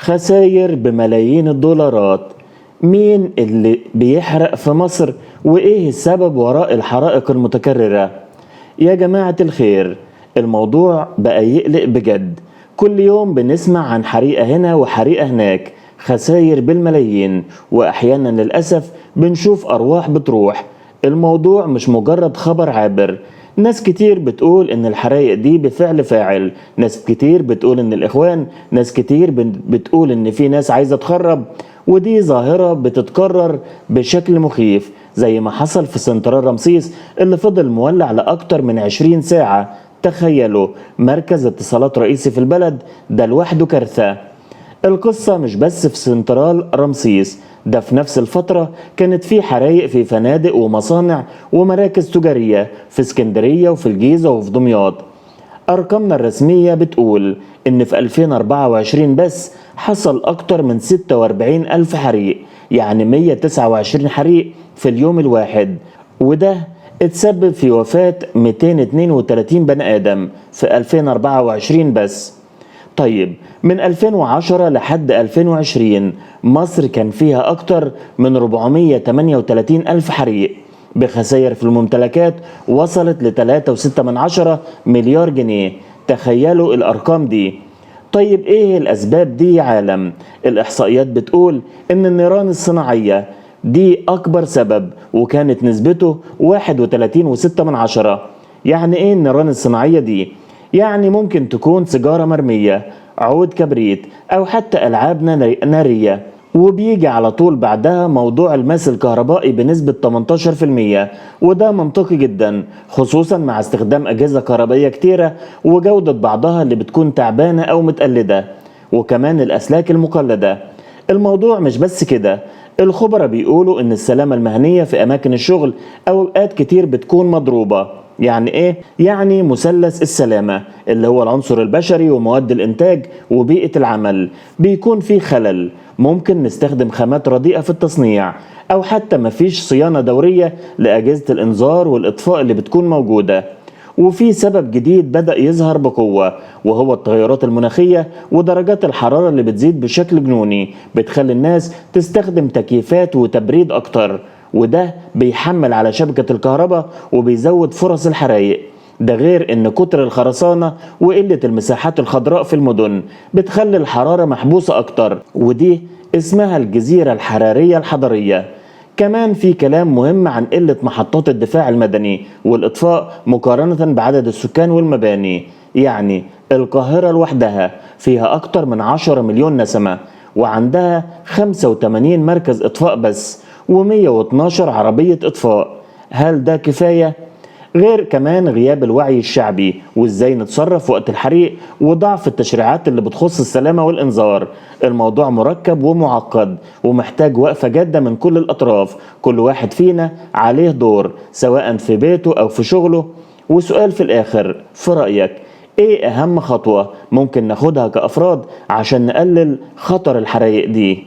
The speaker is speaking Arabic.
خساير بملايين الدولارات. مين اللي بيحرق في مصر وإيه السبب وراء الحرائق المتكررة؟ يا جماعة الخير، الموضوع بقى يقلق بجد. كل يوم بنسمع عن حريقة هنا وحريقة هناك، خساير بالملايين، وأحيانا للأسف بنشوف أرواح بتروح. الموضوع مش مجرد خبر عابر. ناس كتير بتقول ان الحرايق دي بفعل فاعل، ناس كتير بتقول ان الاخوان، ناس كتير بتقول ان في ناس عايزة تخرب. ودي ظاهرة بتتكرر بشكل مخيف، زي ما حصل في سنترال رمسيس اللي فضل مولع لأكتر من 20 ساعة. تخيلوا، مركز اتصالات رئيسي في البلد ده لوحده كارثة. القصة مش بس في سنترال رمسيس، ده في نفس الفترة كانت في حرايق في فنادق ومصانع ومراكز تجارية في اسكندرية وفي الجيزة وفي دمياط. أرقامنا الرسمية بتقول إن في 2024 بس حصل أكتر من 46 ألف حريق، يعني 129 حريق في اليوم الواحد، وده اتسبب في وفاة 232 بني آدم في 2024 بس. طيب، من 2010 لحد 2020 مصر كان فيها أكتر من 438 ألف حريق، بخسائر في الممتلكات وصلت ل 3.6 مليار جنيه. تخيلوا الأرقام دي. طيب إيه الأسباب دي يا عالم؟ الإحصائيات بتقول إن النيران الصناعية دي أكبر سبب، وكانت نسبته 31.6. يعني إيه النيران الصناعية دي؟ يعني ممكن تكون سيجارة مرمية، عود كبريت، أو حتى ألعاب نارية، وبيجي على طول بعدها موضوع الماس الكهربائي بنسبة 18%. وده منطقي جدا، خصوصا مع استخدام أجهزة كهربائية كتيرة وجودة بعضها اللي بتكون تعبانة أو متقلدة، وكمان الأسلاك المقلدة. الموضوع مش بس كده، الخبراء بيقولوا إن السلامة المهنية في أماكن الشغل أوقات كتير بتكون مضروبة. يعني ايه؟ يعني مثلث السلامة اللي هو العنصر البشري ومواد الانتاج وبيئة العمل بيكون فيه خلل. ممكن نستخدم خامات رديئة في التصنيع، او حتى مفيش صيانة دورية لأجهزة الانذار والاطفاء اللي بتكون موجودة. وفي سبب جديد بدأ يظهر بقوة، وهو التغيرات المناخية ودرجات الحرارة اللي بتزيد بشكل جنوني، بتخلي الناس تستخدم تكييفات وتبريد أكتر، وده بيحمل على شبكة الكهرباء وبيزود فرص الحرائق. ده غير ان كتر الخرسانة وقلة المساحات الخضراء في المدن بتخلي الحرارة محبوسة اكتر، ودي اسمها الجزيرة الحرارية الحضرية. كمان في كلام مهم عن قلة محطات الدفاع المدني والإطفاء مقارنة بعدد السكان والمباني. يعني القاهرة لوحدها فيها أكتر من 10 مليون نسمة، وعندها 85 مركز إطفاء بس، و112 عربية إطفاء. هل ده كفاية؟ غير كمان غياب الوعي الشعبي وازاي نتصرف وقت الحريق، وضعف التشريعات اللي بتخص السلامة والإنذار. الموضوع مركب ومعقد ومحتاج وقفة جادة من كل الأطراف. كل واحد فينا عليه دور، سواء في بيته أو في شغله. وسؤال في الآخر، في رأيك ايه أهم خطوة ممكن ناخدها كأفراد عشان نقلل خطر الحرائق دي؟